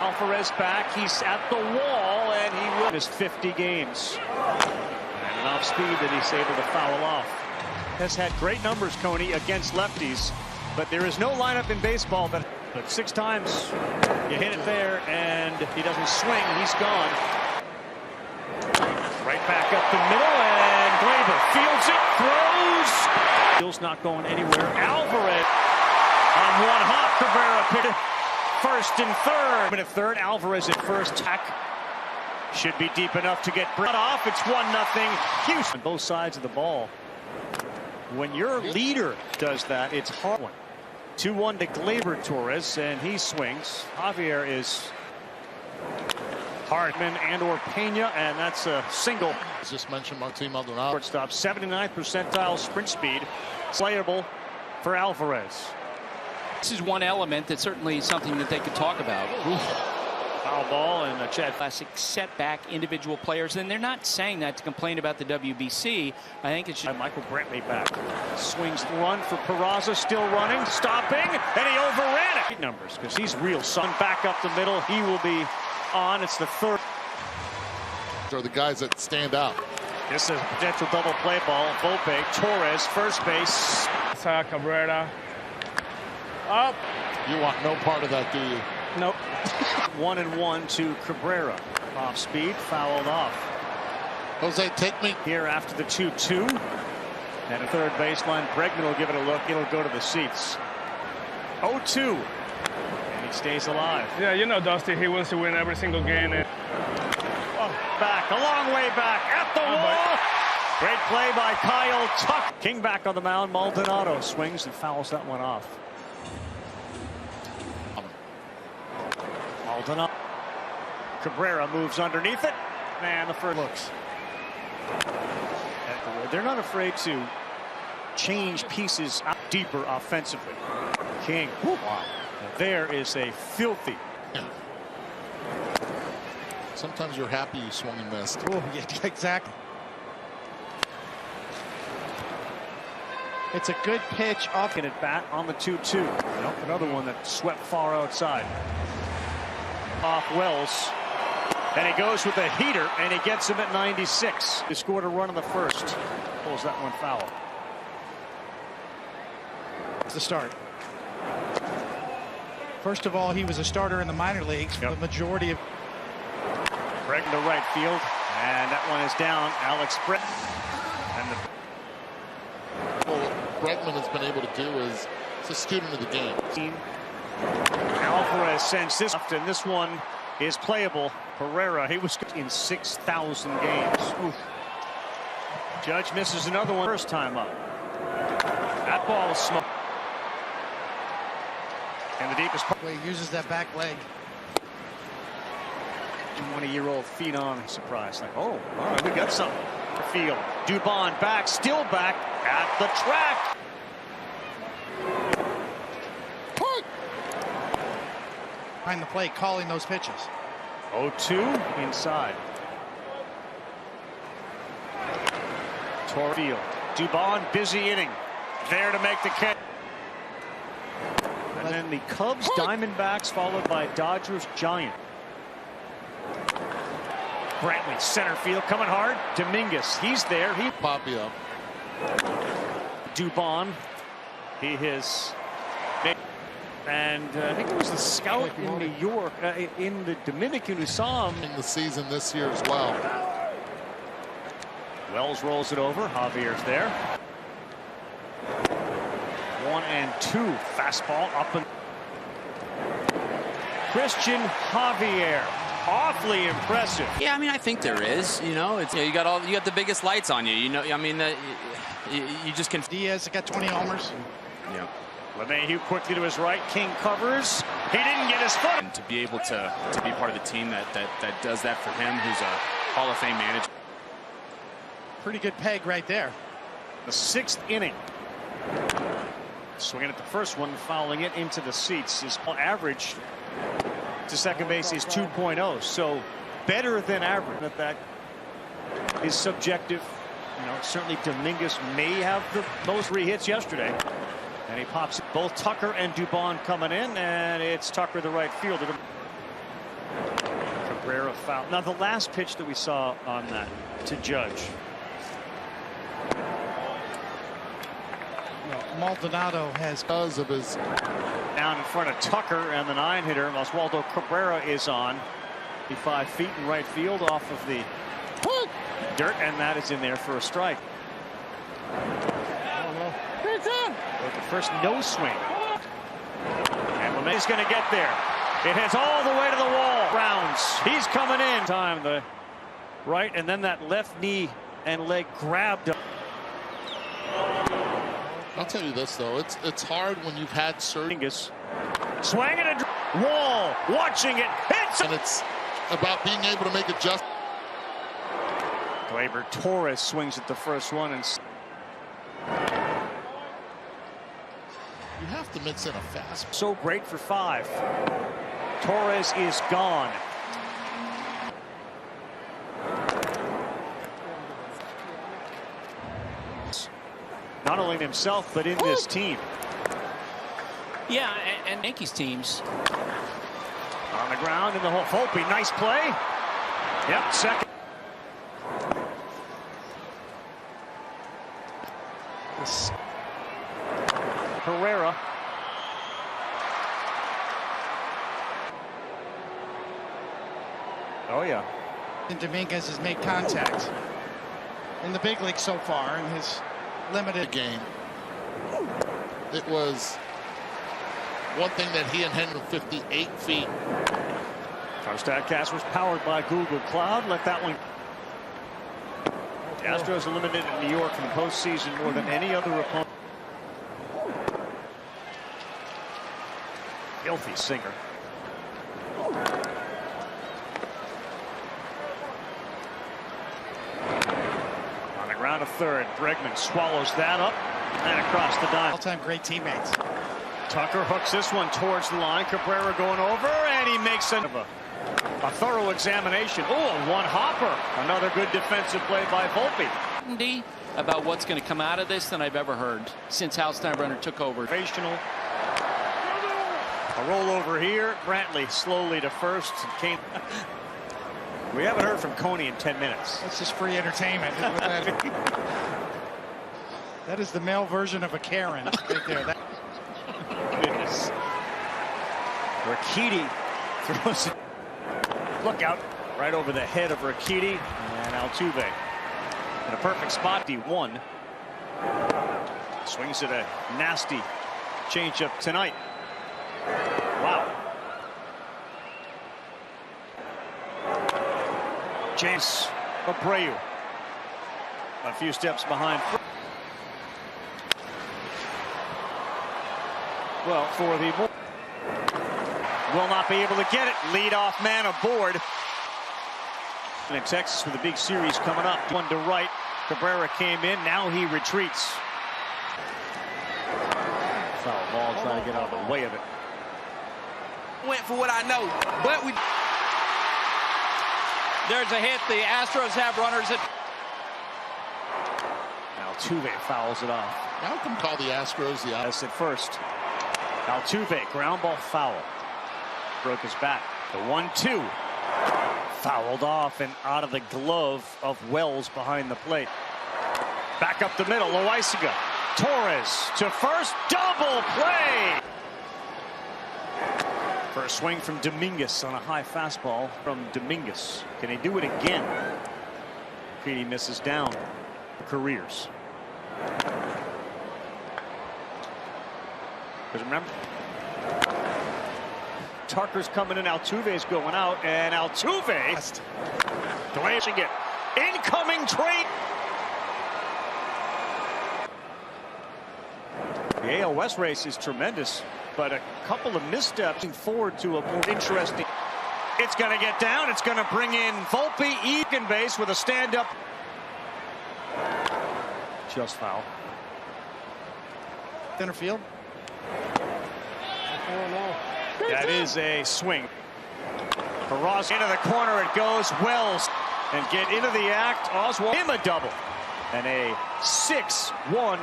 Alvarez back. He's at the wall, and he will miss 50 games. And enough speed that he's able to foul off. Has had great numbers, Coney, against lefties, but there is no lineup in baseball that. But 6 times you hit it there, and he doesn't swing. He's gone. Right back up the middle, and Gleyber fields it, throws. Bill's not going anywhere. Alvarez on one hop. Cabrera picked it. First and third. But at third, Alvarez at first. Tack should be deep enough to get brought off. It's 1-0 Houston. Both sides of the ball. When your leader does that, it's hard. 2-1 to Gleyber Torres, and he swings. Javier is Hartman and/or Pena, and that's a single. As just mentioned, Martin Maldonado. Shortstop, 79th percentile sprint speed. Slayable for Alvarez. This is one element that's certainly something that they could talk about. Foul ball and a Chad. Classic setback individual players, and they're not saying that to complain about the WBC. I think it should. Michael Brantley back. Swings the run for Peraza, still running, stopping, and he overran it. Numbers, because he's real. Son back up the middle. He will be on. It's the third. Are the guys that stand out. This is a potential double play ball. Volpe, Torres, first base. Cabrera. Up. You want no part of that, do you? Nope. 1-1 to Cabrera. Off speed, fouled off. Jose, take me. Here after the 2-2. And a third baseline. Bregman will give it a look. It'll go to the seats. 0-2. And he stays alive. Yeah, you know, Dusty, he wants to win every single game. And... Back, a long way back, at the wall. Great play by Kyle Tuck. King back on the mound. Maldonado swings and fouls that one off. Maldonado. Cabrera moves underneath it. And the first looks. They're not afraid to change pieces out deeper offensively. King. Wow. There is a filthy. Sometimes you're happy you swung and missed. Oh, yeah, exactly. It's a good pitch off. In at bat on the 2-2. Nope, another one that swept far outside. Off Wells. And he goes with a heater, and he gets him at 96. He scored a run in the first. Pulls that one foul. It's the start. First of all, he was a starter in the minor leagues for the majority of. Bregman to right field, and that one is down. Alex Brett. And what Bregman has been able to do is he's a student of the game. Alvarez sends this, and this one is playable. Pereira, he was in 6,000 games. Oof. Judge misses another one first time up. That ball is smoked. And the deepest part. He uses that back leg. 20-year-old feet on, surprise. Like, oh, all right, we got something. Field. Dubon back, still back at the track. Behind the plate, calling those pitches. 0-2 inside. Field. Dubon, busy inning. There to make the catch. And then the Cubs, Diamondbacks, followed by Dodgers, Giants. Brantley, center field, coming hard. Dominguez, he's there. He Poppy up. Dubon, he is. And I think it was the scout in New York, in the Dominican, who saw him in the season this year as well. Wells rolls it over. Javier's there. 1-2. Fastball up and Christian Javier. Awfully impressive. Yeah, I mean, I think there is. You know, it's you got the biggest lights on you. You know, I mean, you just can. Diaz got 20 homers. Yeah. LeMahieu quickly to his right. King covers. He didn't get his foot. And to be able to be part of the team that does that for him, who's a Hall of Fame manager. Pretty good peg right there. The 6th inning. Swinging at the first one, fouling it into the seats. His average to second base is 2.0, so better than average. That is subjective. You know, certainly Dominguez may have the most re-hits yesterday. And he pops both Tucker and Dubon coming in, and it's Tucker, the right fielder. Cabrera foul. Now the last pitch that we saw on that to Judge. Maldonado has Because of his Down in front of Tucker and the 9-hitter. Oswaldo Cabrera is on 5 feet in right field off of the dirt, and that is in there for a strike. But the first no swing. And LeMay's going to get there. It heads all the way to the wall. Rounds. He's coming in. Time the right, and then that left knee and leg grabbed. I'll tell you this though, it's hard when you've had surgery. Swinging a wall, watching it, hits, and it's about being able to make adjustments. Gleyber Torres swings at the first one, and You have to mix in a fast. so great for 5. Torres is gone. Not only in himself, but in this team. Yeah, and Yankees teams. On the ground in the hole. Volpe, nice play. Yep, second. Herrera. Oh, yeah. and Dominguez has made contact in the big league so far in his limited game. It was one thing that he and Henry 58 feet. Our StatCast was powered by Google Cloud. Let that one. The Astros eliminated New York from the postseason more than any other opponent. Filthy sinker. On the ground to third. Bregman swallows that up and across the diamond. all-time great teammates. Tucker hooks this one towards the line. Cabrera going over, and he makes a thorough examination. Oh, one hopper. Another good defensive play by Volpe. About what's going to come out of this than I've ever heard since Hal Steinbrenner took over. Motivational. A rollover here. Brantley slowly to first. And we haven't heard from Coney in 10 minutes. That's just free entertainment. That is the male version of a Karen right there. Goodness. Urquidy throws it. Look out. Right over the head of Urquidy and Altuve. In a perfect spot. D1. Swings at a nasty changeup tonight. Wow. James Abreu. A few steps behind. Well, for the will not be able to get it. Leadoff man aboard. And in Texas with a big series coming up. One to right. Cabrera came in. Now he retreats. Foul ball trying to get out of the way of it. Went for what I know, but we. There's a hit. The Astros have runners at. Altuve fouls it off. How come call the Astros the That's at first. Altuve, ground ball foul. Broke his bat. The 1-2. Fouled off and out of the glove of Wells behind the plate. Back up the middle. Loaizaga. Torres to first. Double play. For a swing from Dominguez on a high fastball from Dominguez. Can he do it again? Petey misses down. Careers. Because remember, Tucker's coming in, Altuve's going out, and Altuve glancing it. Incoming trade. The AL West race is tremendous, but a couple of missteps forward to a more interesting. It's going to get down. It's going to bring in Volpe, Egan base with a stand-up. Just foul. Center field. That is a swing. Barras into the corner it goes. Wells and get into the act. Oswald him a double and a 6-1.